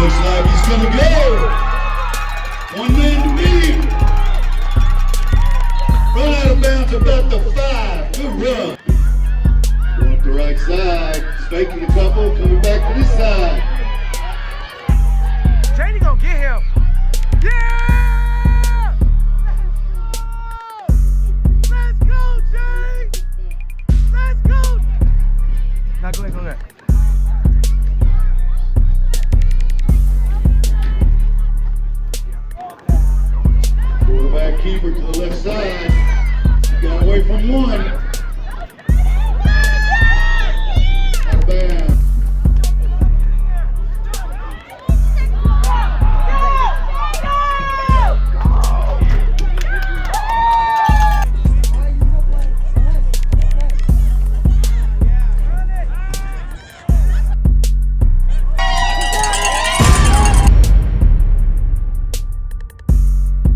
Looks like he's gonna go. One man to beat. Run out of bounds about the 5. Good run. Going up the right side. Faking a couple. Coming back to this side. Jaiden gonna get him. Yeah! Let's go, Jade! Let's go! Now go ahead. Quarterback keeper to the left side. Got away from one.